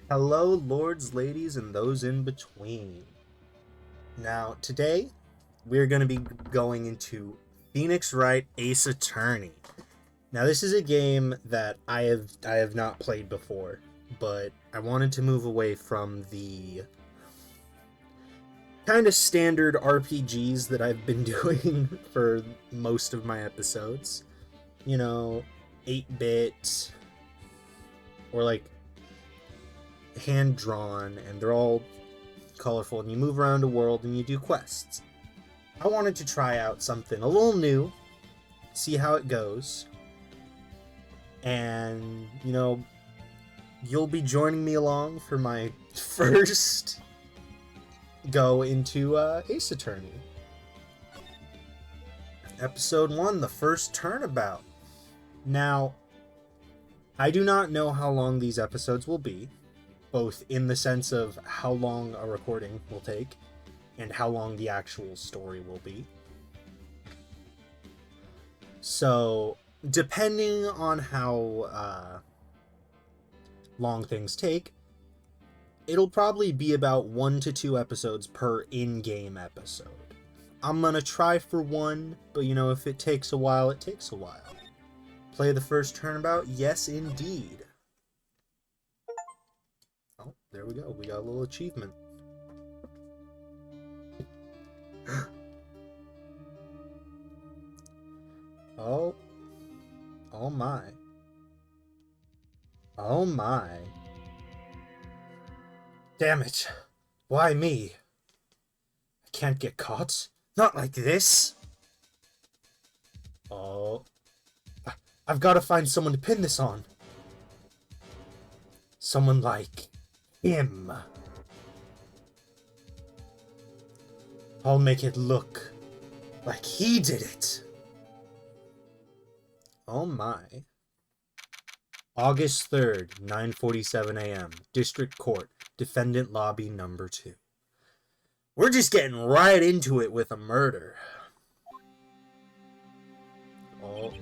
Hello, lords, ladies, and those in between. Now, today, we're going to be going into Phoenix Wright Ace Attorney. Now, this is a game that I have not played before, but I wanted to move away from the kind of standard RPGs that I've been doing for most of my episodes. You know, 8-bit, or like hand drawn, and they're all colorful, and you move around a world and you do quests. I wanted to try out something a little new, see how it goes, and you'll be joining me along for my first go into Ace Attorney. Episode 1, the first turnabout. Now, I do not know how long these episodes will be, both in the sense of how long a recording will take and how long the actual story will be. So, depending on how long things take, it'll probably be about 1 to 2 episodes per in-game episode. I'm gonna try for one, but if it takes a while, it takes a while. Play the first turnabout? Yes, indeed. Oh, there we go. We got a little achievement. Oh. Oh my. Oh my. Damn it. Why me? I can't get caught. Not like this. Oh. I've got to find someone to pin this on. Someone like him. I'll make it look like he did it. Oh my. August 3rd, 9:47 a.m. District Court, Defendant Lobby number 2. We're just getting right into it with a murder. Oh.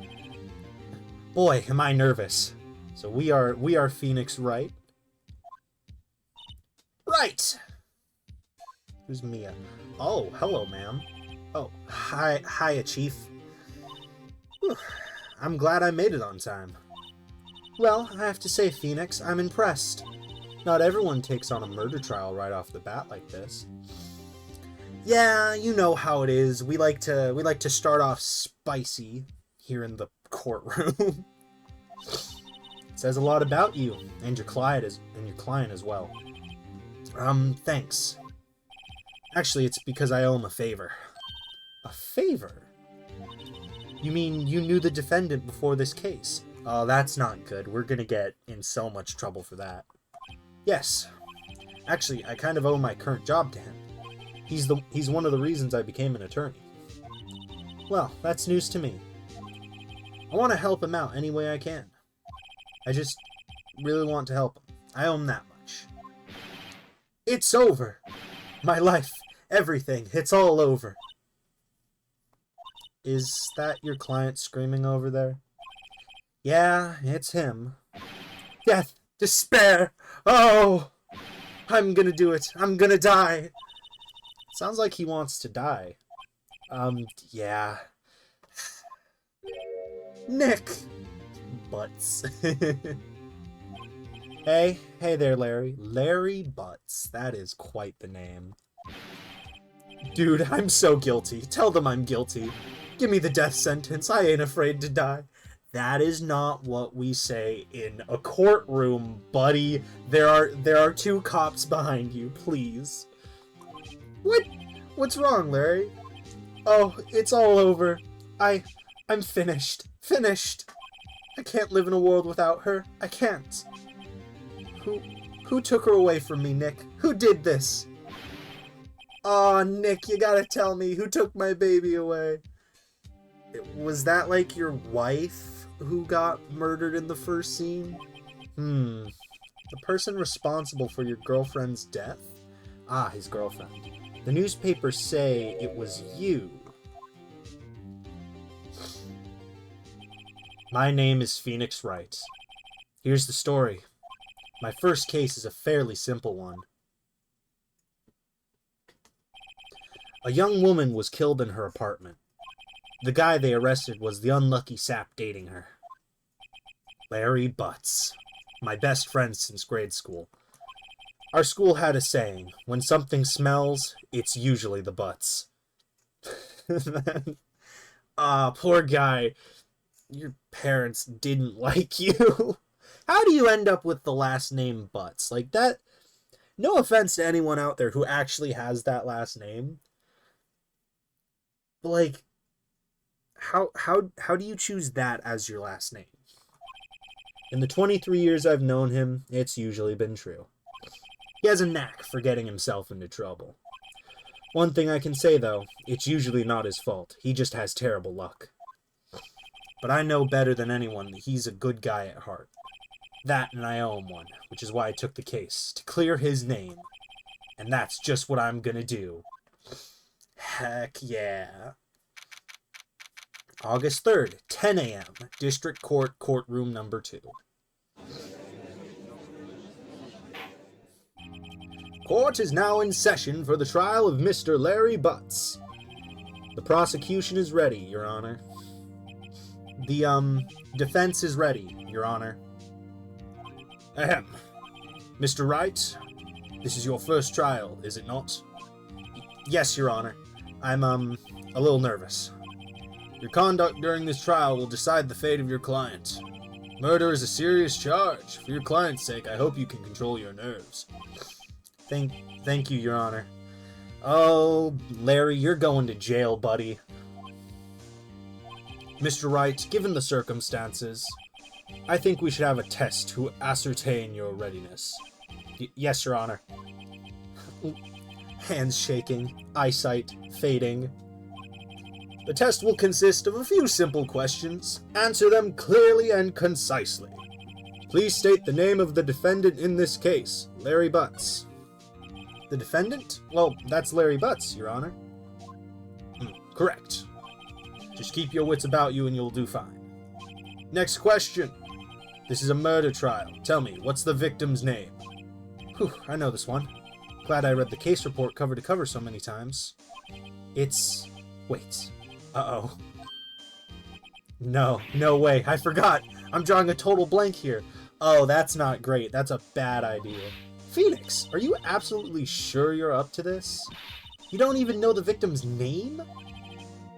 Boy, am I nervous. So we are Phoenix Wright. Right! Who's Mia? Oh, hello, ma'am. Oh, hiya, Chief. Whew. I'm glad I made it on time. Well, I have to say, Phoenix, I'm impressed. Not everyone takes on a murder trial right off the bat like this. Yeah, you know how it is. We like to start off spicy here in the courtroom. It says a lot about you and your client as well. Thanks. Actually, it's because I owe him a favor. A favor? You mean you knew the defendant before this case? Oh, that's not good. We're gonna get in so much trouble for that. Yes. Actually, I kind of owe my current job to him. He's one of the reasons I became an attorney. Well, that's news to me. I want to help him out any way I can. I just really want to help him. I owe him that much. It's over. My life, everything, it's all over. Is that your client screaming over there? Yeah, it's him. Death, despair, oh! I'm gonna do it. I'm gonna die. Sounds like he wants to die. Yeah. Nick! Butz. Hey there, Larry. Larry Butz. That is quite the name. Dude, I'm so guilty. Tell them I'm guilty. Give me the death sentence. I ain't afraid to die. That is not what we say in a courtroom, buddy. There are 2 cops behind you, please. What? What's wrong, Larry? Oh, it's all over. I'm finished. Finished. I can't live in a world without her. I can't. Who took her away from me, Nick? Who did this? Aw, Nick, you gotta tell me who took my baby away. Was that like your wife who got murdered in the first scene? The person responsible for your girlfriend's death? Ah, his girlfriend. The newspapers say it was you. My name is Phoenix Wright. Here's the story. My first case is a fairly simple one. A young woman was killed in her apartment. The guy they arrested was the unlucky sap dating her. Larry Butz, my best friend since grade school. Our school had a saying, when something smells, it's usually the butts. Poor guy. Your parents didn't like you. How do you end up with the last name Butz? Like that, no offense to anyone out there who actually has that last name. But like, how do you choose that as your last name? In the 23 years I've known him, it's usually been true. He has a knack for getting himself into trouble. One thing I can say, though, it's usually not his fault. He just has terrible luck. But I know better than anyone that he's a good guy at heart. That and I owe him one, which is why I took the case, to clear his name. And that's just what I'm gonna do. Heck yeah. August 3rd, 10 a.m., District Court, Courtroom Number 2. Court is now in session for the trial of Mr. Larry Butz. The prosecution is ready, Your Honor. The, defense is ready, Your Honor. Ahem. Mr. Wright, this is your first trial, is it not? Yes, Your Honor. I'm, a little nervous. Your conduct during this trial will decide the fate of your client. Murder is a serious charge. For your client's sake, I hope you can control your nerves. Thank you, Your Honor. Oh, Larry, you're going to jail, buddy. Mr. Wright, given the circumstances, I think we should have a test to ascertain your readiness. Yes, Your Honor. Hands shaking, eyesight fading. The test will consist of a few simple questions. Answer them clearly and concisely. Please state the name of the defendant in this case, Larry Butz. The defendant? Well, that's Larry Butz, Your Honor. Correct. Just keep your wits about you and you'll do fine. Next question. This is a murder trial. Tell me, what's the victim's name? Whew, I know this one. Glad I read the case report cover to cover so many times. It's... wait. Uh-oh. No way. I forgot. I'm drawing a total blank here. Oh, that's not great. That's a bad idea. Phoenix, are you absolutely sure you're up to this? You don't even know the victim's name?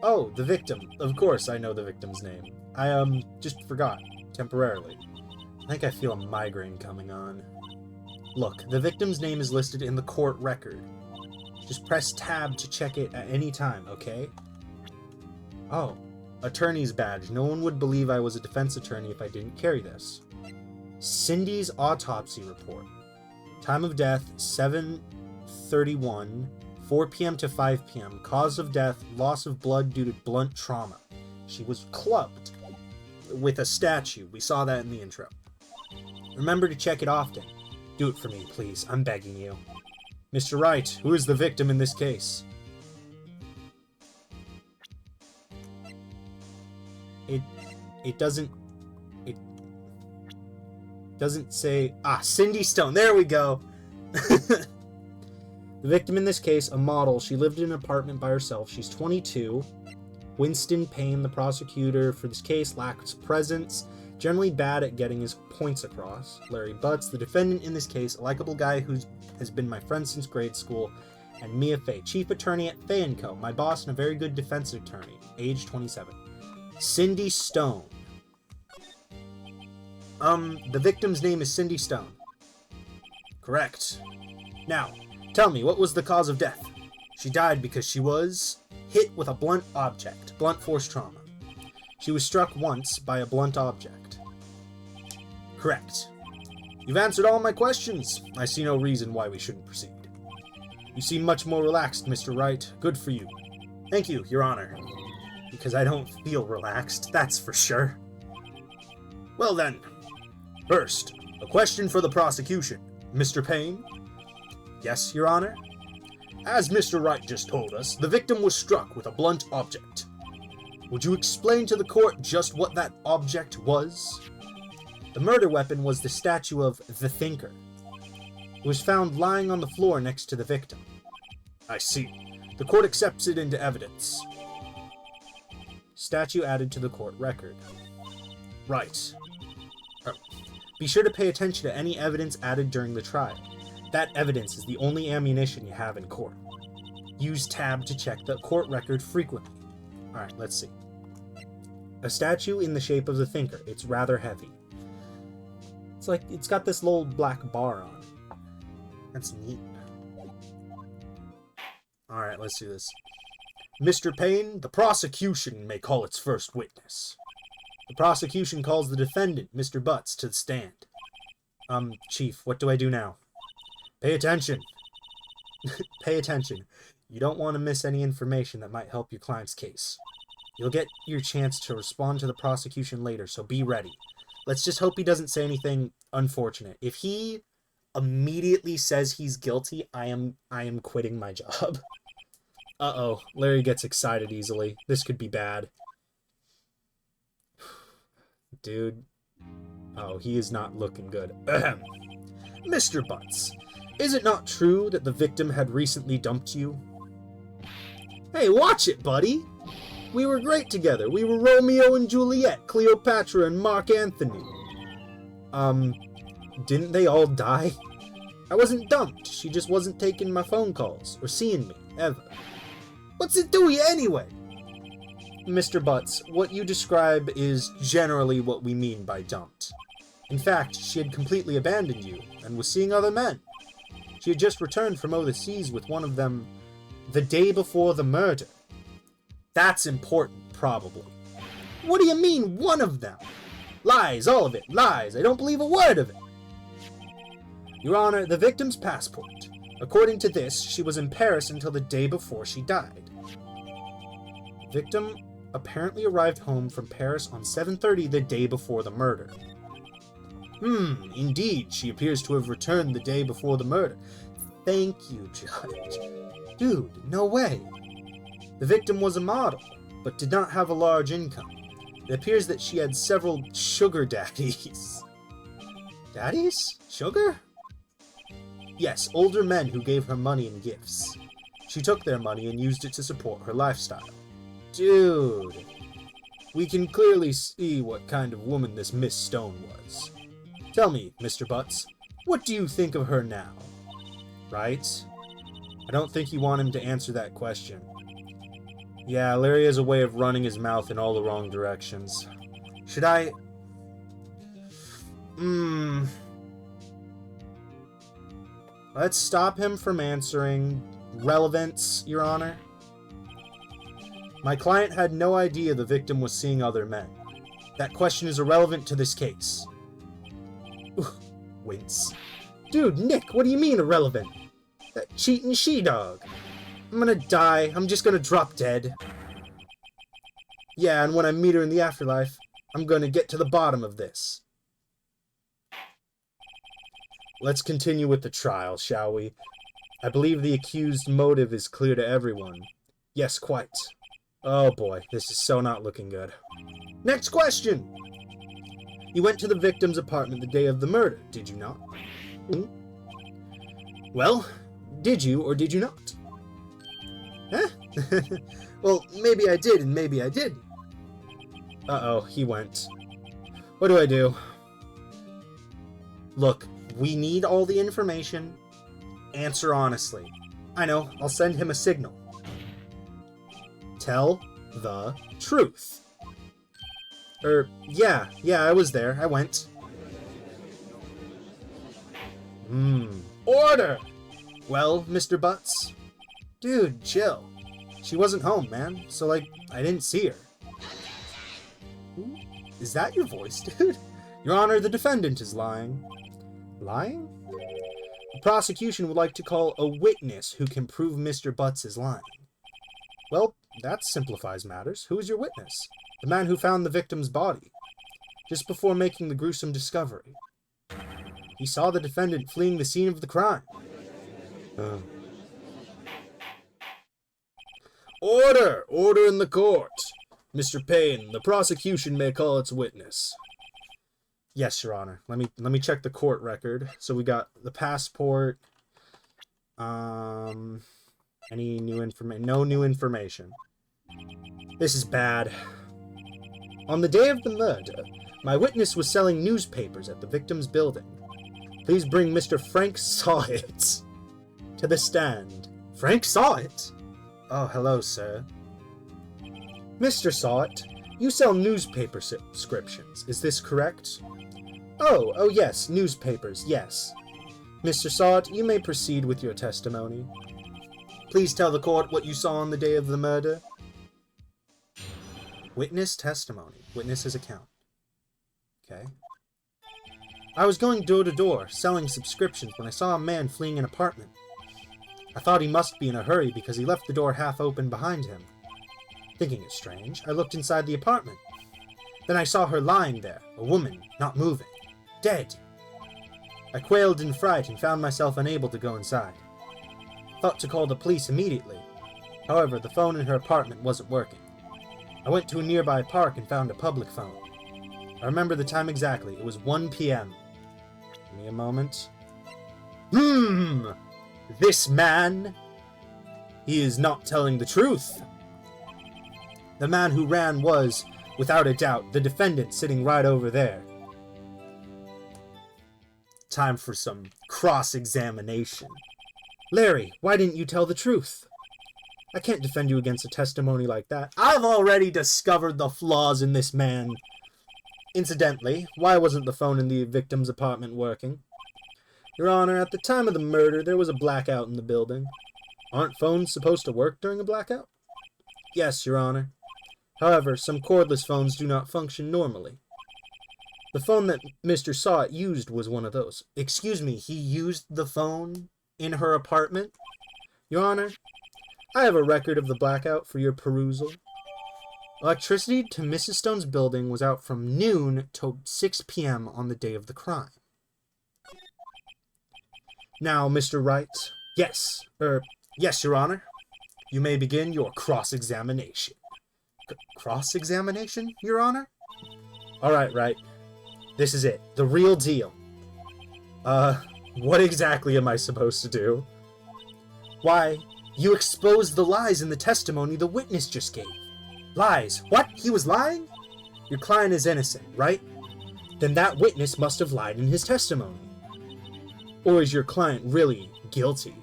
Oh, the victim. Of course I know the victim's name. I, just forgot. Temporarily. I think I feel a migraine coming on. Look, the victim's name is listed in the court record. Just press tab to check it at any time, okay? Oh, attorney's badge. No one would believe I was a defense attorney if I didn't carry this. Cindy's autopsy report. Time of death, 7:31, 4 p.m. to 5 p.m. Cause of death, loss of blood due to blunt trauma. She was clubbed with a statue. We saw that in the intro. Remember to check it often. Do it for me, please. I'm begging you. Mr. Wright, who is the victim in this case? It doesn't say... Ah, Cindy Stone. There we go. The victim in this case, a model. She lived in an apartment by herself. She's 22. Winston Payne, the prosecutor for this case, lacks presence. Generally bad at getting his points across. Larry Butz, the defendant in this case, a likable guy who has been my friend since grade school. And Mia Fey, chief attorney at Fey & Co., my boss and a very good defense attorney, age 27. Cindy Stone. The victim's name is Cindy Stone. Correct. Now, tell me, what was the cause of death? She died because she was hit with a blunt object, blunt force trauma. She was struck once by a blunt object. Correct. You've answered all my questions. I see no reason why we shouldn't proceed. You seem much more relaxed, Mr. Wright. Good for you. Thank you, Your Honor. Because I don't feel relaxed, that's for sure. Well then, first, a question for the prosecution. Mr. Payne? Yes, Your Honor? As Mr. Wright just told us, the victim was struck with a blunt object. Would you explain to the court just what that object was? The murder weapon was the statue of the Thinker. It was found lying on the floor next to the victim. I see. The court accepts it into evidence. Statue added to the court record. Right. Be sure to pay attention to any evidence added during the trial. That evidence is the only ammunition you have in court. Use tab to check the court record frequently. Alright, let's see. A statue in the shape of the Thinker. It's rather heavy. It's like, it's got this little black bar on it. That's neat. Alright, let's do this. Mr. Payne, the prosecution may call its first witness. The prosecution calls the defendant, Mr. Butz, to the stand. Chief, what do I do now? Pay attention. Pay attention. You don't want to miss any information that might help your client's case. You'll get your chance to respond to the prosecution later, so be ready. Let's just hope he doesn't say anything unfortunate. If he immediately says he's guilty, I am quitting my job. Uh-oh, Larry gets excited easily. This could be bad. Dude. Oh, he is not looking good. Ahem. Mr. Butz, is it not true that the victim had recently dumped you? Hey, watch it, buddy! We were great together. We were Romeo and Juliet, Cleopatra and Mark Antony. Didn't they all die? I wasn't dumped. She just wasn't taking my phone calls or seeing me, ever. What's it do you anyway? Mr. Butz, what you describe is generally what we mean by dumped. In fact, she had completely abandoned you and was seeing other men. She had just returned from overseas with one of them the day before the murder. That's important, probably. What do you mean, one of them? Lies, all of it, lies. I don't believe a word of it. Your Honor, the victim's passport. According to this, she was in Paris until the day before she died. The victim apparently arrived home from Paris on 7:30 the day before the murder. Indeed, she appears to have returned the day before the murder. Thank you, Judge. Dude, no way. The victim was a model, but did not have a large income. It appears that she had several sugar daddies. Daddies? Sugar? Yes, older men who gave her money and gifts. She took their money and used it to support her lifestyle. Dude. We can clearly see what kind of woman this Miss Stone was. Tell me, Mr. Butz, what do you think of her now? Right? I don't think you want him to answer that question. Yeah, Larry has a way of running his mouth in all the wrong directions. Should I... Let's stop him from answering. Relevance, Your Honor. My client had no idea the victim was seeing other men. That question is irrelevant to this case. Wince. Dude, Nick, what do you mean irrelevant? That cheating she-dog. I'm gonna die. I'm just gonna drop dead. Yeah, and when I meet her in the afterlife, I'm gonna get to the bottom of this. Let's continue with the trial, shall we? I believe the accused's motive is clear to everyone. Yes, quite. Oh boy, this is so not looking good. Next question! You went to the victim's apartment the day of the murder, did you not? Well, did you or did you not? Huh? Well, maybe I did and maybe I didn't. Uh-oh, he went. What do I do? Look, we need all the information. Answer honestly. I know, I'll send him a signal. Tell the truth. Yeah, I was there. I went. Order! Well, Mr. Butz? Dude, chill. She wasn't home, man. So, like, I didn't see her. Ooh, is that your voice, dude? Your Honor, the defendant is lying. Lying? The prosecution would like to call a witness who can prove Mr. Butz is lying. Well, that simplifies matters. Who is your witness? The man who found the victim's body, just before making the gruesome discovery. He saw the defendant fleeing the scene of the crime. Order! Order in the court! Mr. Payne, the prosecution may call its witness. Yes, Your Honor. Let me check the court record. So we got the passport. Any new information? No new information. This is bad. On the day of the murder, my witness was selling newspapers at the victim's building. Please bring Mr. Frank Sawit to the stand. Frank Sawit? Oh, hello, sir. Mr. Sawit, you sell newspaper subscriptions, is this correct? Oh yes, newspapers, yes. Mr. Sawit, you may proceed with your testimony. Please tell the court what you saw on the day of the murder. Witness testimony. Witness's account. Okay. I was going door to door, selling subscriptions, when I saw a man fleeing an apartment. I thought he must be in a hurry because he left the door half open behind him. Thinking it strange, I looked inside the apartment. Then I saw her lying there, a woman, not moving, dead. I quailed in fright and found myself unable to go inside. Thought to call the police immediately. However, the phone in her apartment wasn't working. I went to a nearby park and found a public phone. I remember the time exactly. It was 1 p.m. Give me a moment. This man, he is not telling the truth. The man who ran was, without a doubt, the defendant sitting right over there. Time for some cross-examination. Larry, why didn't you tell the truth? I can't defend you against a testimony like that. I've already discovered the flaws in this man. Incidentally, why wasn't the phone in the victim's apartment working? Your Honor, at the time of the murder, there was a blackout in the building. Aren't phones supposed to work during a blackout? Yes, Your Honor. However, some cordless phones do not function normally. The phone that Mr. Sawit used was one of those. Excuse me, he used the phone in her apartment? Your Honor, I have a record of the blackout for your perusal. Electricity to Mrs. Stone's building was out from noon till 6 p.m. on the day of the crime. Now, Mr. Wright. Yes, Your Honor. You may begin your cross-examination. Cross-examination, Your Honor? Alright, Wright. This is it. The real deal. What exactly am I supposed to do? Why, you exposed the lies in the testimony the witness just gave. Lies? What? He was lying? Your client is innocent, right? Then that witness must have lied in his testimony. Or is your client really guilty?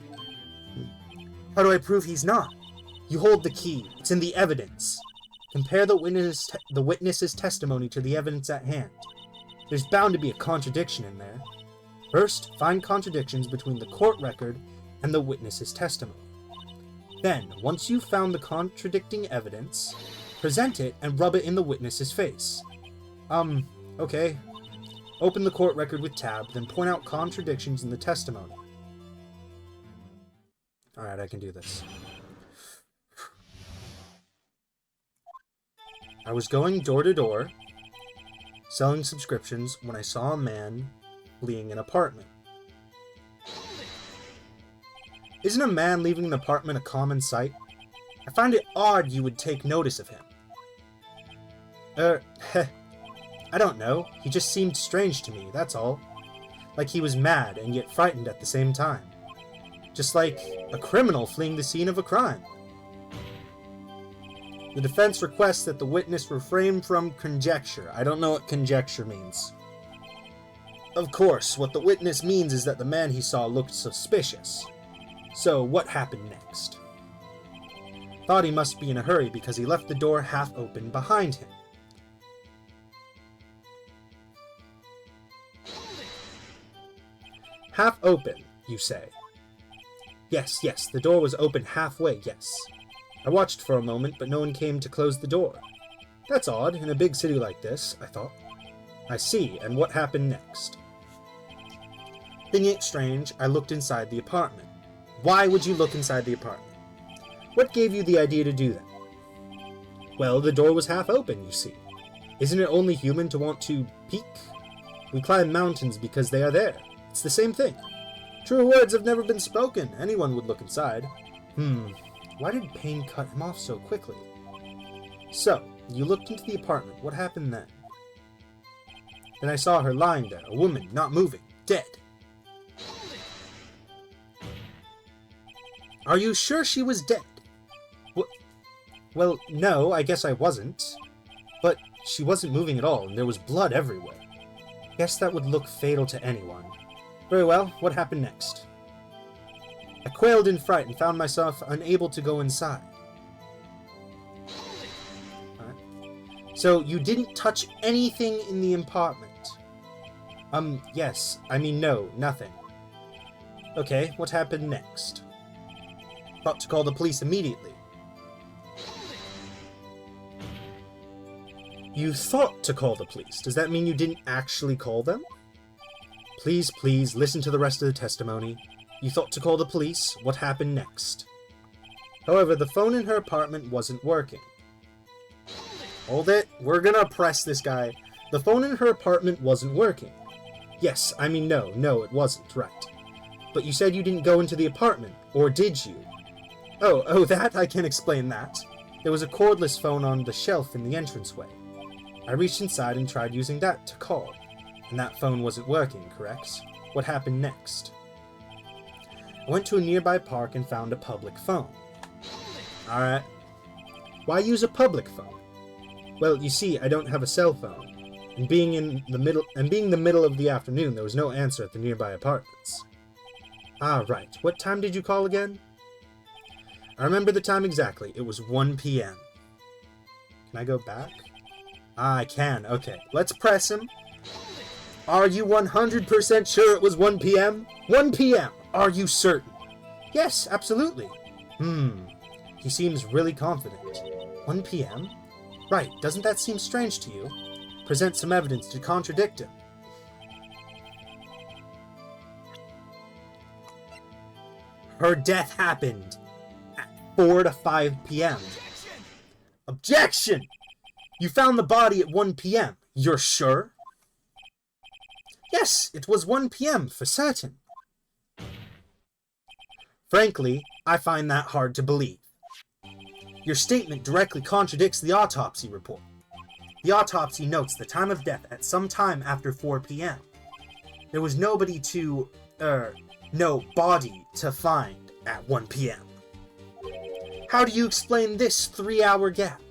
How do I prove he's not? You hold the key. It's in the evidence. Compare the witness's testimony to the evidence at hand. There's bound to be a contradiction in there. First, find contradictions between the court record and the witness's testimony. Then, once you've found the contradicting evidence, present it and rub it in the witness's face. Okay. Open the court record with tab, then point out contradictions in the testimony. Alright, I can do this. I was going door to door, selling subscriptions, when I saw a man fleeing an apartment. Isn't a man leaving an apartment a common sight? I find it odd you would take notice of him. I don't know. He just seemed strange to me, that's all. Like he was mad and yet frightened at the same time. Just like a criminal fleeing the scene of a crime. The defense requests that the witness refrain from conjecture. I don't know what conjecture means. Of course, what the witness means is that the man he saw looked suspicious. So, what happened next? Thought he must be in a hurry because he left the door half open behind him. Half open, you say? Yes, the door was open halfway, yes. I watched for a moment, but no one came to close the door. That's odd, in a big city like this, I thought. I see, and what happened next? Thinking it strange, I looked inside the apartment. Why would you look inside the apartment? What gave you the idea to do that? Well, the door was half open, you see. Isn't it only human to want to peek? We climb mountains because they are there. It's the same thing. True words have never been spoken. Anyone would look inside. Why did Payne cut him off so quickly? So, you looked into the apartment. What happened then? Then I saw her lying there, a woman, not moving, dead. Are you sure she was dead? Well, no, I guess I wasn't. But she wasn't moving at all, and there was blood everywhere. Guess that would look fatal to anyone. Very well, what happened next? I quailed in fright and found myself unable to go inside. So, you didn't touch anything in the apartment? Yes. I mean, no, nothing. Okay, what happened next? Thought to call the police immediately. You thought to call the police. Does that mean you didn't actually call them? Please, please, listen to the rest of the testimony. You thought to call the police. What happened next? However, the phone in her apartment wasn't working. Hold it. We're gonna press this guy. The phone in her apartment wasn't working. Yes, I mean no, it wasn't, right. But you said you didn't go into the apartment, or did you? Oh, that? I can explain that. There was a cordless phone on the shelf in the entranceway. I reached inside and tried using that to call, and that phone wasn't working, correct? What happened next? I went to a nearby park and found a public phone. Alright. Why use a public phone? Well, you see, I don't have a cell phone, and being the middle of the afternoon, there was no answer at the nearby apartments. Ah, right. What time did you call again? I remember the time exactly. It was 1 p.m. Can I go back? Ah, I can. Okay. Let's press him. Are you 100% sure it was 1 p.m.? 1 p.m. Are you certain? Yes, absolutely. He seems really confident. 1 p.m.? Right. Doesn't that seem strange to you? Present some evidence to contradict him. Her death happened at 4 to 5 p.m. Objection! You found the body at 1 p.m. You're sure? Yes, it was 1 p.m. for certain. Frankly, I find that hard to believe. Your statement directly contradicts the autopsy report. The autopsy notes the time of death at some time after 4 p.m. There was no body to find at 1 p.m. How do you explain this 3-hour gap?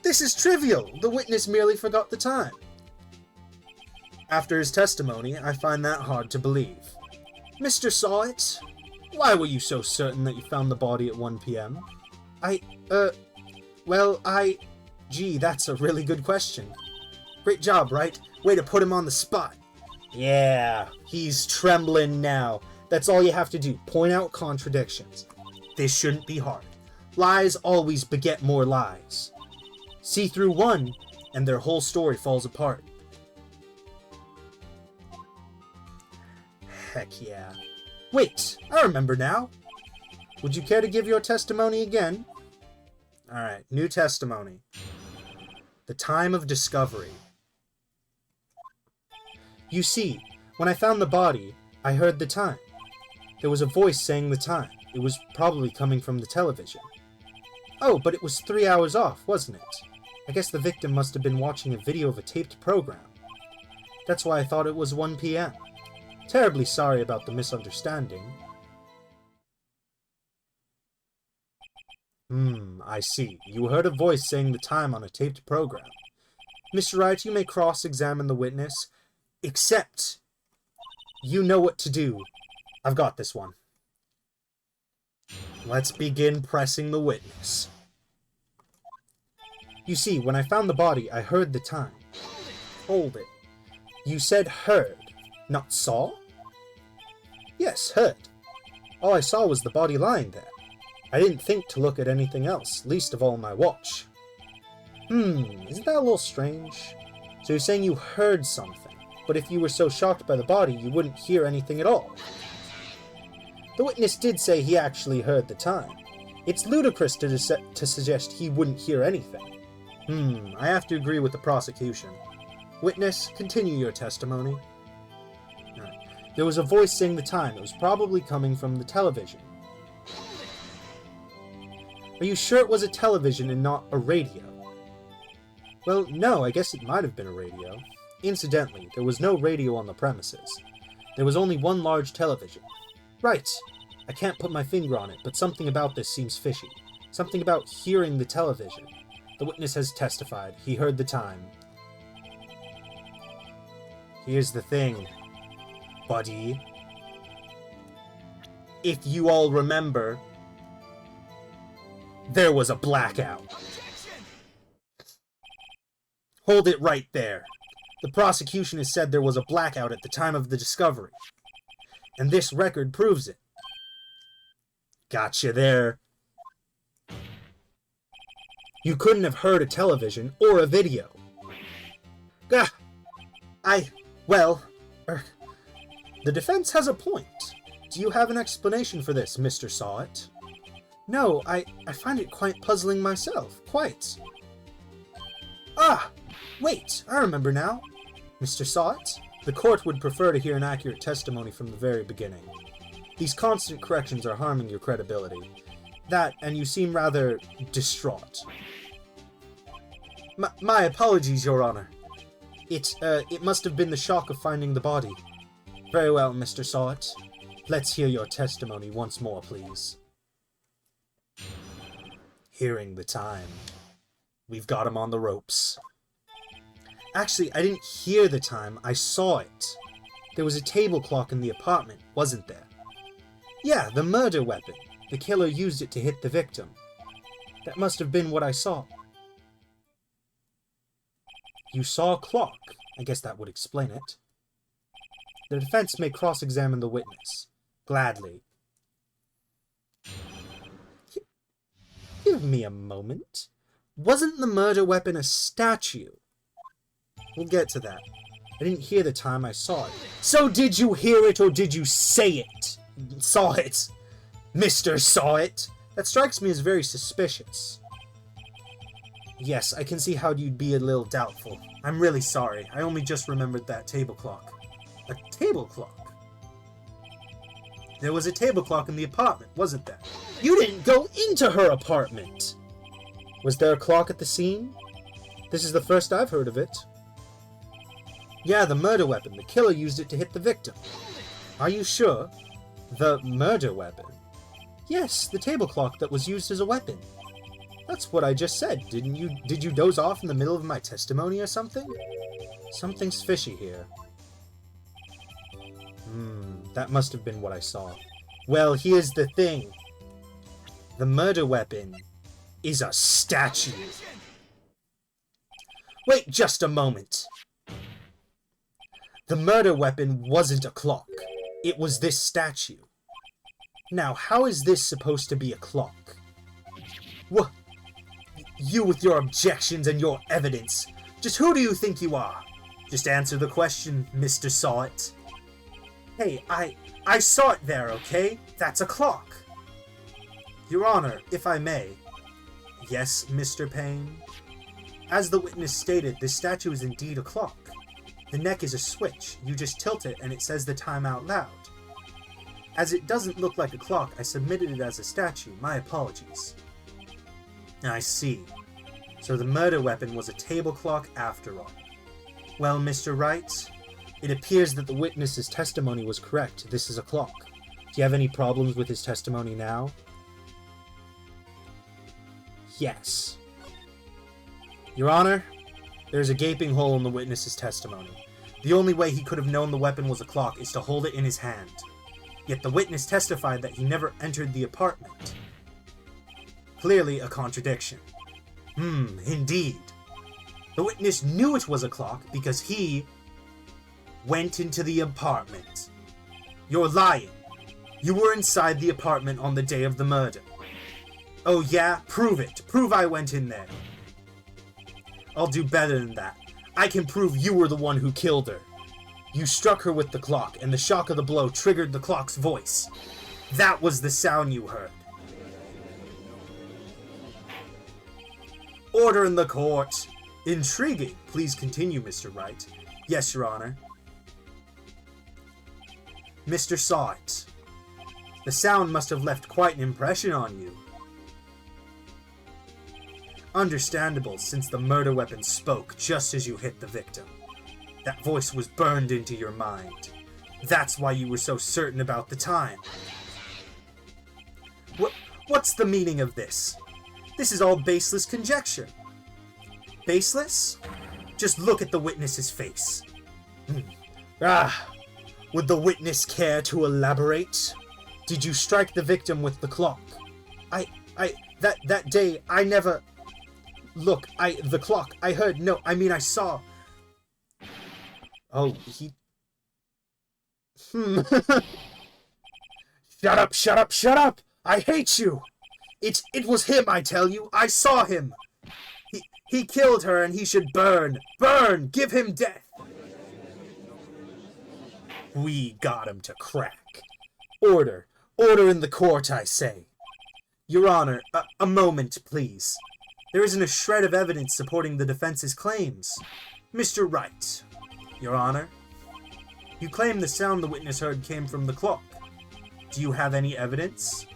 This is trivial. The witness merely forgot the time. After his testimony, I find that hard to believe. Mr. Saw It, why were you so certain that you found the body at 1 p.m.? Gee, that's a really good question. Great job, right? Way to put him on the spot. Yeah, he's trembling now. That's all you have to do. Point out contradictions. This shouldn't be hard. Lies always beget more lies. See through one, and their whole story falls apart. Heck yeah. Wait, I remember now. Would you care to give your testimony again? Alright, new testimony. The time of discovery. You see, when I found the body, I heard the time. There was a voice saying the time. It was probably coming from the television. Oh, but it was 3 hours off, wasn't it? I guess the victim must have been watching a video of a taped program. That's why I thought it was 1 p.m. Terribly sorry about the misunderstanding. I see. You heard a voice saying the time on a taped program. Mr. Wright, you may cross-examine the witness, except you know what to do. I've got this one. Let's begin pressing the witness. You see, when I found the body, I heard the time. Hold it. You said heard, not saw? Yes, heard. All I saw was the body lying there. I didn't think to look at anything else, least of all my watch. Isn't that a little strange? So you're saying you heard something, but if you were so shocked by the body, you wouldn't hear anything at all. The witness did say he actually heard the time. It's ludicrous to suggest he wouldn't hear anything. I have to agree with the prosecution. Witness, continue your testimony. There was a voice saying the time. It was probably coming from the television. Are you sure it was a television and not a radio? Well, no, I guess it might have been a radio. Incidentally, there was no radio on the premises. There was only one large television. Right. I can't put my finger on it, but something about this seems fishy. Something about hearing the television. The witness has testified. He heard the time. Here's the thing, buddy. If you all remember, there was a blackout. Hold it right there. The prosecution has said there was a blackout at the time of the discovery. And this record proves it. Gotcha there. You couldn't have heard a television or a video. The defense has a point. Do you have an explanation for this, Mr. Sawit? No, I find it quite puzzling myself. Quite. Ah! Wait, I remember now. Mr. Sawit, the court would prefer to hear an accurate testimony from the very beginning. These constant corrections are harming your credibility. That, and you seem rather distraught. My apologies, Your Honor. It must have been the shock of finding the body. Very well, Mr. Sawit. Let's hear your testimony once more, please. Hearing the time. We've got him on the ropes. Actually, I didn't hear the time, I saw it. There was a table clock in the apartment, wasn't there? Yeah, the murder weapon. The killer used it to hit the victim. That must have been what I saw. You saw a clock. I guess that would explain it. The defense may cross-examine the witness. Gladly. Give me a moment. Wasn't the murder weapon a statue? We'll get to that. I didn't hear the time I saw it. So did you hear it or did you say it? Saw it. Mr. Saw it? That strikes me as very suspicious. Yes, I can see how you'd be a little doubtful. I'm really sorry. I only just remembered that table clock. A table clock? There was a table clock in the apartment, wasn't there? You didn't go into her apartment! Was there a clock at the scene? This is the first I've heard of it. Yeah, the murder weapon. The killer used it to hit the victim. Are you sure? The murder weapon? Yes, the table clock that was used as a weapon. That's what I just said. Did you doze off in the middle of my testimony or something? Something's fishy here. That must have been what I saw. Well, here's the thing. The murder weapon is a statue. Wait just a moment. The murder weapon wasn't a clock. It was this statue. Now, how is this supposed to be a clock? What? You with your objections and your evidence. Just who do you think you are? Just answer the question, Mr. Sawit. Hey, I saw it there, okay? That's a clock. Your Honor, if I may. Yes, Mr. Payne? As the witness stated, this statue is indeed a clock. The neck is a switch. You just tilt it and it says the time out loud. As it doesn't look like a clock, I submitted it as a statue. My apologies. I see. So the murder weapon was a table clock after all. Well, Mr. Wright, it appears that the witness's testimony was correct. This is a clock. Do you have any problems with his testimony now? Yes. Your Honor, there's a gaping hole in the witness's testimony. The only way he could have known the weapon was a clock is to hold it in his hand. Yet the witness testified that he never entered the apartment. Clearly a contradiction. Indeed. The witness knew it was a clock because he went into the apartment. You're lying. You were inside the apartment on the day of the murder. Oh yeah? Prove it. Prove I went in there. I'll do better than that. I can prove you were the one who killed her. You struck her with the clock, and the shock of the blow triggered the clock's voice. That was the sound you heard. Order in the court. Intriguing. Please continue, Mr. Wright. Yes, Your Honor. Mr. Sawit. The sound must have left quite an impression on you. Understandable, since the murder weapon spoke just as you hit the victim. That voice was burned into your mind. That's why you were so certain about the time. What's the meaning of this? This is all baseless conjecture. Baseless? Just look at the witness's face. Would the witness care to elaborate? Did you strike the victim with the clock? That day, I never... Look, the clock, I heard, no, I mean I saw. Oh, he... Shut up, shut up, shut up! I hate you! It was him, I tell you! I saw him! He killed her and he should burn! Burn! Give him death! We got him to crack. Order! Order in the court, I say! Your Honor, a moment, please. There isn't a shred of evidence supporting the defense's claims. Mr. Wright, Your Honor, you claim the sound the witness heard came from the clock. Do you have any evidence?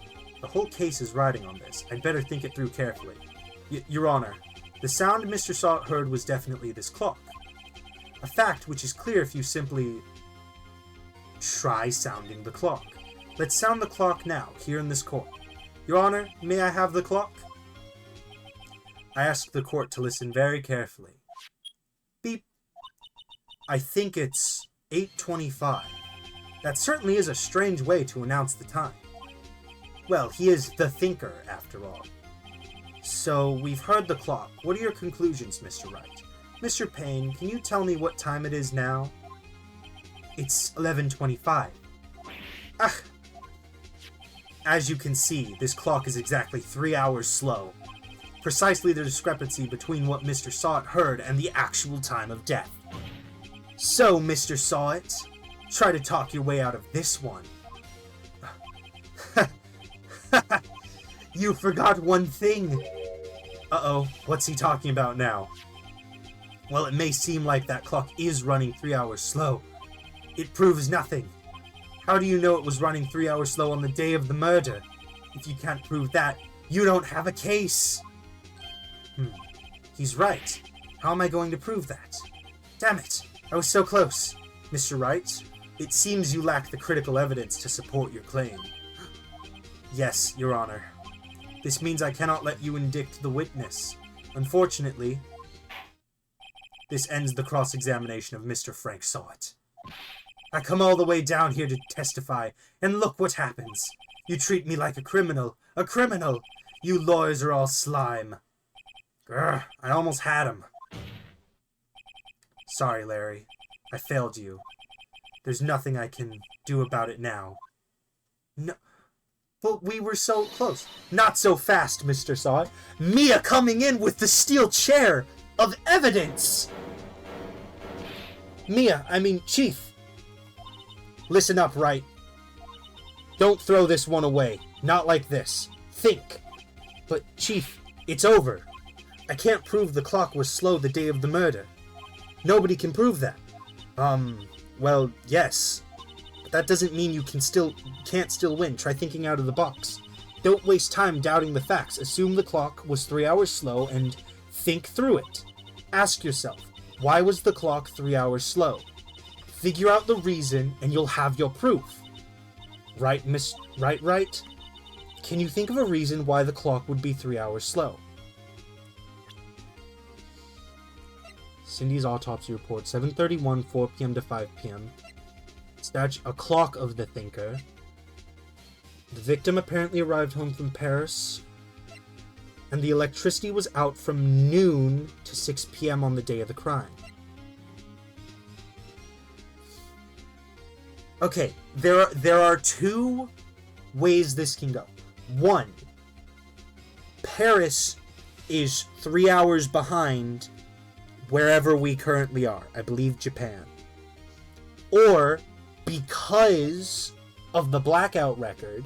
The whole case is riding on this. I'd better think it through carefully. Your Honor, the sound Mr. Salt heard was definitely this clock. A fact which is clear if you simply try sounding the clock. Let's sound the clock now, here in this court. Your Honor, may I have the clock? I ask the court to listen very carefully. Beep. I think it's 8:25. That certainly is a strange way to announce the time. Well, he is the thinker, after all. So, we've heard the clock. What are your conclusions, Mr. Wright? Mr. Payne, can you tell me what time it is now? It's 11:25. Ah! As you can see, this clock is exactly 3 hours slow. Precisely the discrepancy between what Mr. Sawit heard and the actual time of death. So, Mr. Sawit, try to talk your way out of this one. You forgot one thing. Uh-oh, what's he talking about now? Well, it may seem like that clock is running 3 hours slow. It proves nothing. How do you know it was running 3 hours slow on the day of the murder? If you can't prove that, you don't have a case. He's right. How am I going to prove that? Damn it, I was so close. Mr. Wright, it seems you lack the critical evidence to support your claim. Yes, Your Honor. This means I cannot let you indict the witness. Unfortunately, this ends the cross-examination of Mr. Frank Sawit. I come all the way down here to testify, and look what happens. You treat me like a criminal. A criminal! You lawyers are all slime. Grr, I almost had him. Sorry, Larry. I failed you. There's nothing I can do about it now. No, but we were so close. Not so fast, Mr. Sawit. Mia coming in with the steel chair of evidence! Chief. Listen up, Wright. Don't throw this one away. Not like this. Think. But, Chief, it's over. I can't prove the clock was slow the day of the murder. Nobody can prove that. Well, yes. But that doesn't mean you can't still win. Try thinking out of the box. Don't waste time doubting the facts. Assume the clock was 3 hours slow and think through it. Ask yourself, why was the clock 3 hours slow? Figure out the reason and you'll have your proof. Right, Miss Right? Can you think of a reason why the clock would be 3 hours slow? Cindy's autopsy report, 7:31, 4 p.m. to 5 p.m. A clock of the thinker. The victim apparently arrived home from Paris, and the electricity was out from noon to 6 p.m. on the day of the crime. Okay, there are two ways this can go. One, Paris is 3 hours behind wherever we currently are. I believe Japan. Or, because of the blackout record,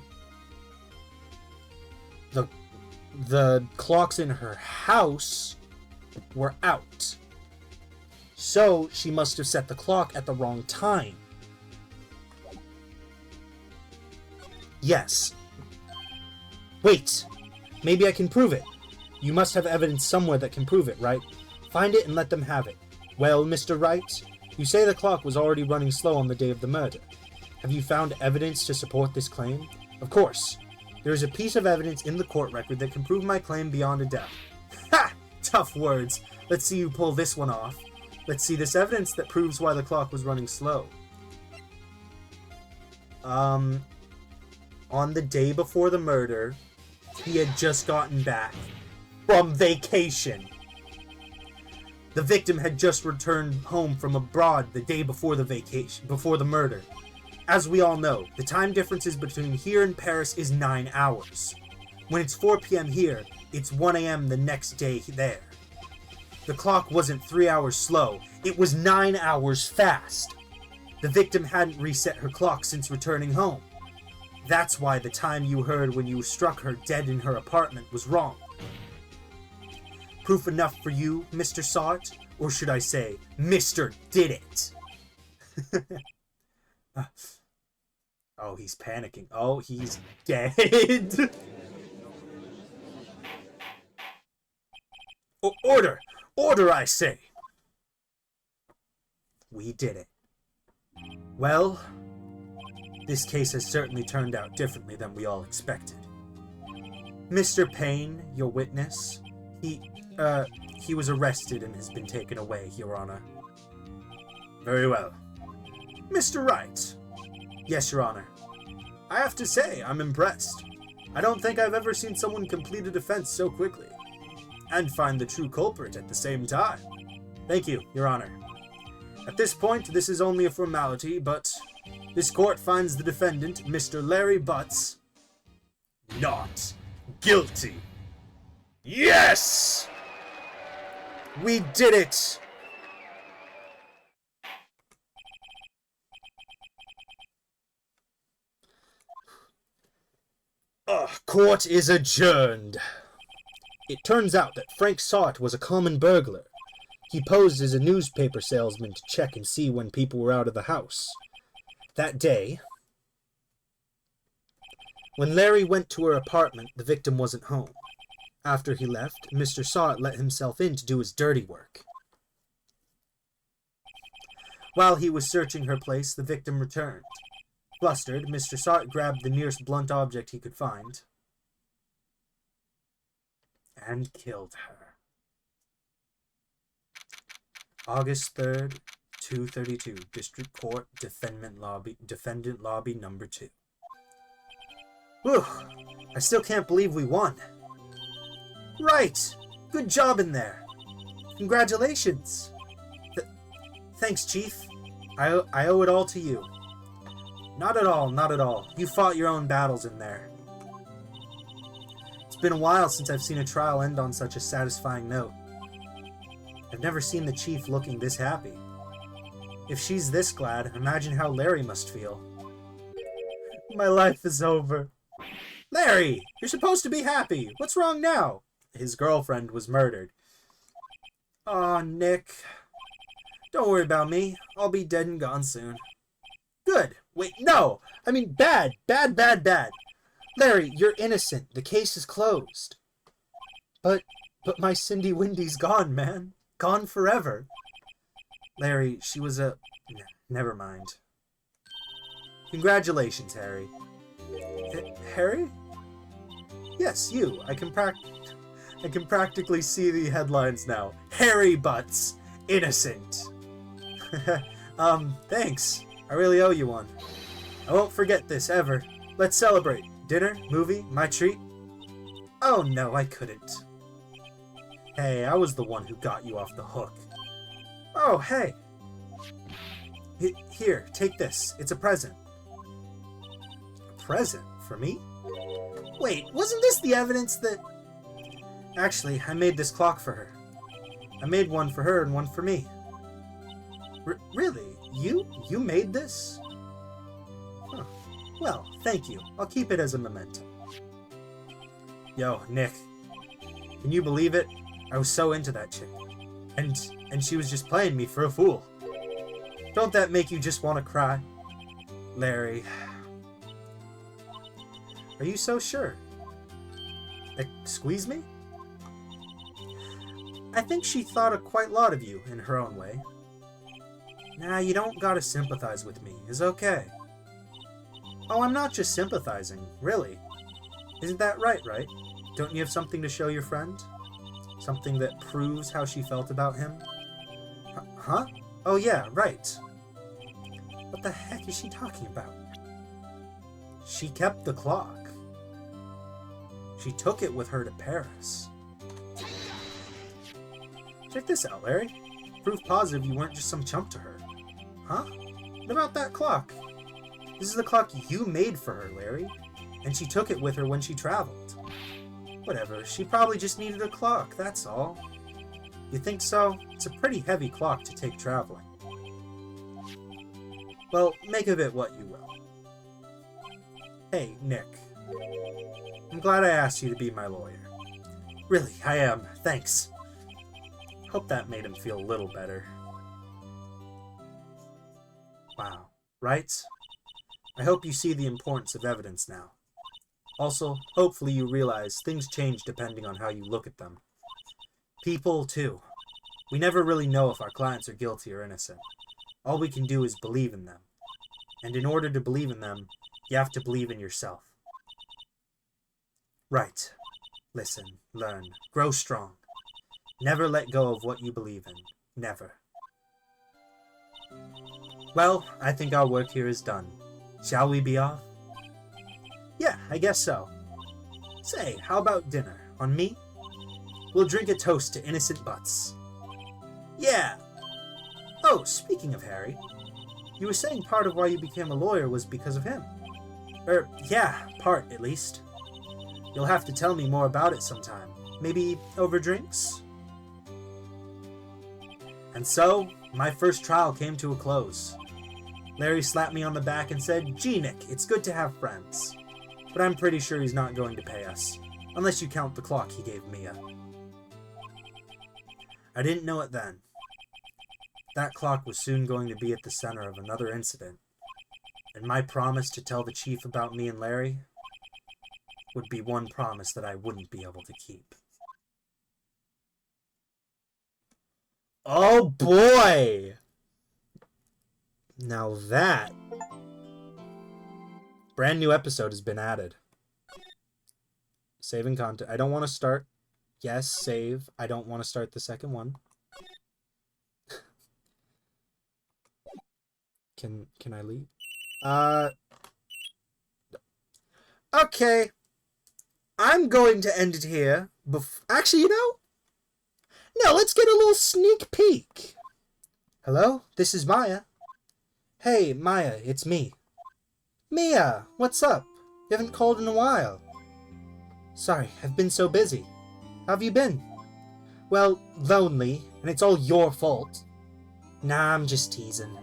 the clocks in her house were out. So, she must have set the clock at the wrong time. Yes. Wait. Maybe I can prove it. You must have evidence somewhere that can prove it, right? Find it and let them have it. Well, Mr. Wright, you say the clock was already running slow on the day of the murder. Have you found evidence to support this claim? Of course. There is a piece of evidence in the court record that can prove my claim beyond a doubt. Ha! Tough words. Let's see you pull this one off. Let's see this evidence that proves why the clock was running slow. On the day before the murder, he had just gotten back from vacation. The victim had just returned home from abroad the day before the murder. As we all know, the time differences between here and Paris is 9 hours. When it's 4 p.m. here, it's 1 a.m. the next day there. The clock wasn't 3 hours slow, it was 9 hours fast. The victim hadn't reset her clock since returning home. That's why the time you heard when you struck her dead in her apartment was wrong. Proof enough for you, Mr. Saw It? Or should I say, Mr. Did It? Oh, he's panicking. Oh, he's dead. Order! Order, I say! We did it. Well, this case has certainly turned out differently than we all expected. Mr. Payne, your witness, he was arrested and has been taken away, Your Honor. Very well. Mr. Wright. Yes, Your Honor. I have to say, I'm impressed. I don't think I've ever seen someone complete a defense so quickly. And find the true culprit at the same time. Thank you, Your Honor. At this point, this is only a formality, but this court finds the defendant, Mr. Larry Butz, not guilty. Yes! We did it! Court is adjourned. It turns out that Frank Saw It was a common burglar. He posed as a newspaper salesman to check and see when people were out of the house. That day, when Larry went to her apartment, the victim wasn't home. After he left, Mr. Saw It let himself in to do his dirty work. While he was searching her place, the victim returned. Flustered, Mr. Saw It grabbed the nearest blunt object he could find and killed her. August 3rd, 2:32, District Court, Defendant Lobby Number 2. Whew, I still can't believe we won. Right! Good job in there. Congratulations. Thanks, Chief. I owe it all to you. Not at all, not at all. You fought your own battles in there. It's been a while since I've seen a trial end on such a satisfying note. I've never seen the Chief looking this happy. If she's this glad, imagine how Larry must feel. My life is over. Larry! You're supposed to be happy! What's wrong now? His girlfriend was murdered. Aw, Nick. Don't worry about me. I'll be dead and gone soon. Good. Wait, no! I mean bad. Bad, bad, bad. Larry, you're innocent. The case is closed. But my Cindy Windy's gone, man. Gone forever. Larry, she was a... Never mind. Congratulations, Harry. Harry? Yes, you. I can practically see the headlines now. Harry Butz. Innocent. Thanks. I really owe you one. I won't forget this, ever. Let's celebrate. Dinner? Movie? My treat? Oh no, I couldn't. Hey, I was the one who got you off the hook. Oh, hey. Here, take this. It's a present. A present? For me? Wait, wasn't this the evidence that... Actually, I made this clock for her. I made one for her and one for me. Really? You made this? Huh. Well, thank you. I'll keep it as a memento. Yo, Nick. Can you believe it? I was so into that chick. And she was just playing me for a fool. Don't that make you just want to cry? Larry. Are you so sure? Squeeze me? I think she thought quite a lot of you in her own way. Nah, you don't gotta sympathize with me. It's okay. Oh, I'm not just sympathizing, really. Isn't that right? Don't you have something to show your friend? Something that proves how she felt about him? Huh? Oh yeah, right. What the heck is she talking about? She kept the clock. She took it with her to Paris. Check this out, Larry. Proof positive you weren't just some chump to her. Huh? What about that clock? This is the clock you made for her, Larry. And she took it with her when she traveled. Whatever, she probably just needed a clock, that's all. You think so? It's a pretty heavy clock to take traveling. Well, make of it what you will. Hey, Nick. I'm glad I asked you to be my lawyer. Really, I am. Thanks. Hope that made him feel a little better. Wow. Right? I hope you see the importance of evidence now. Also, hopefully you realize things change depending on how you look at them. People, too. We never really know if our clients are guilty or innocent. All we can do is believe in them. And in order to believe in them, you have to believe in yourself. Right. Listen, learn, grow strong. Never let go of what you believe in. Never. Well, I think our work here is done. Shall we be off? Yeah, I guess so. Say, how about dinner? On me? We'll drink a toast to innocent Butz. Yeah! Oh, speaking of Harry, you were saying part of why you became a lawyer was because of him. Yeah, part, at least. You'll have to tell me more about it sometime. Maybe over drinks? And so, my first trial came to a close. Larry slapped me on the back and said, "Gee, Nick, it's good to have friends. But I'm pretty sure he's not going to pay us. Unless you count the clock he gave Mia." I didn't know it then. That clock was soon going to be at the center of another incident. And my promise to tell the chief about me and Larry would be one promise that I wouldn't be able to keep. Oh boy! Now that... brand new episode has been added. Saving content. I don't want to start. Yes, save. I don't want to start the second one. Can I leave? Okay. I'm going to end it here. Actually, no, let's get a little sneak peek. Hello, this is Maya. Hey, Maya, it's me. Mia, what's up? You haven't called in a while. Sorry, I've been so busy. How have you been? Well, lonely, and it's all your fault. Nah, I'm just teasing.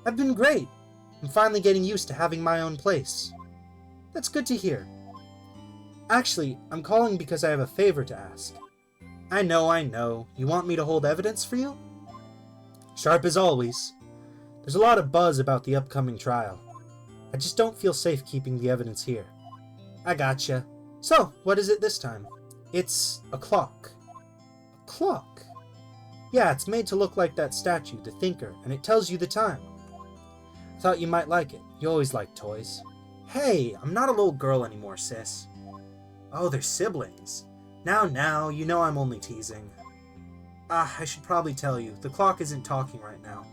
I've been great. I'm finally getting used to having my own place. That's good to hear. Actually, I'm calling because I have a favor to ask. I know. You want me to hold evidence for you? Sharp as always. There's a lot of buzz about the upcoming trial. I just don't feel safe keeping the evidence here. I gotcha. So, what is it this time? It's a clock. A clock? Yeah, it's made to look like that statue, the Thinker, and it tells you the time. I thought you might like it. You always like toys. Hey, I'm not a little girl anymore, sis. Oh, they're siblings. Now, you know I'm only teasing. I should probably tell you, the clock isn't talking right now.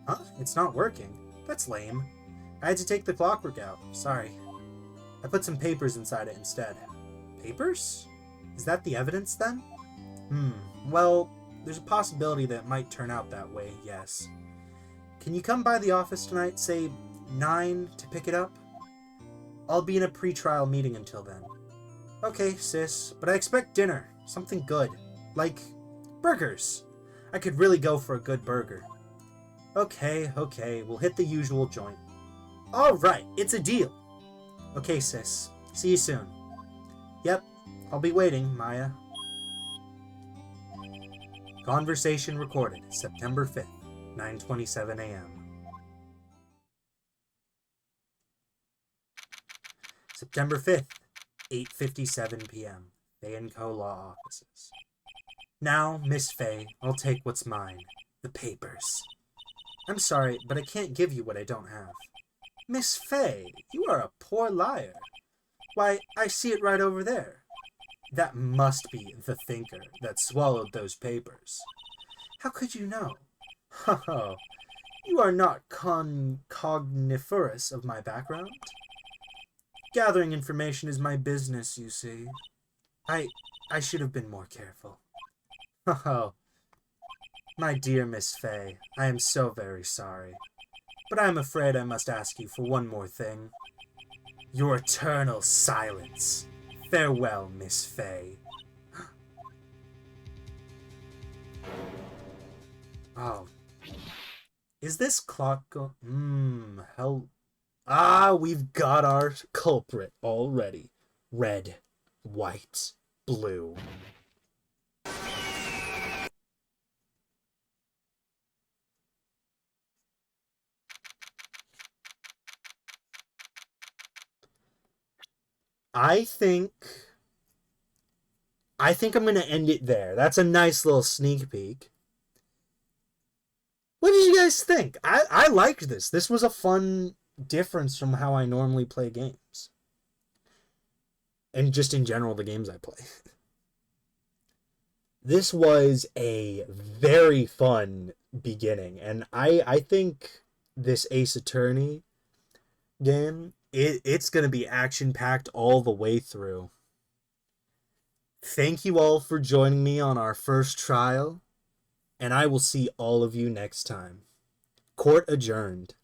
Huh? It's not working? That's lame. I had to take the clockwork out. Sorry. I put some papers inside it instead. Papers? Is that the evidence then? Well, there's a possibility that it might turn out that way, yes. Can you come by the office tonight, say 9, to pick it up? I'll be in a pre-trial meeting until then. Okay, sis, but I expect dinner. Something good. Like burgers. I could really go for a good burger. Okay, we'll hit the usual joint. Alright, it's a deal. Okay, sis. See you soon. Yep, I'll be waiting, Maya. Conversation recorded, September 5th, 9:27 a.m. September 5th, 8:57 p.m. A&Co Law Offices. Now, Miss Fay, I'll take what's mine. The papers. I'm sorry, but I can't give you what I don't have. Miss Fay, you are a poor liar. Why, I see it right over there. That must be the thinker that swallowed those papers. How could you know? Oh, you are not cogniferous of my background? Gathering information is my business, you see. I should have been more careful. Oh, my dear Miss Fay, I am so very sorry. But I am afraid I must ask you for one more thing. Your eternal silence. Farewell, Miss Fay. Oh. Is this clock go... hell... Ah, we've got our culprit already. Red, white, blue. I think I'm going to end it there. That's a nice little sneak peek. What did you guys think? I liked this. This was a fun difference from how I normally play games. And just in general, the games I play. This was a very fun beginning. And I think this Ace Attorney game, it's going to be action-packed all the way through. Thank you all for joining me on our first trial, and I will see all of you next time. Court adjourned.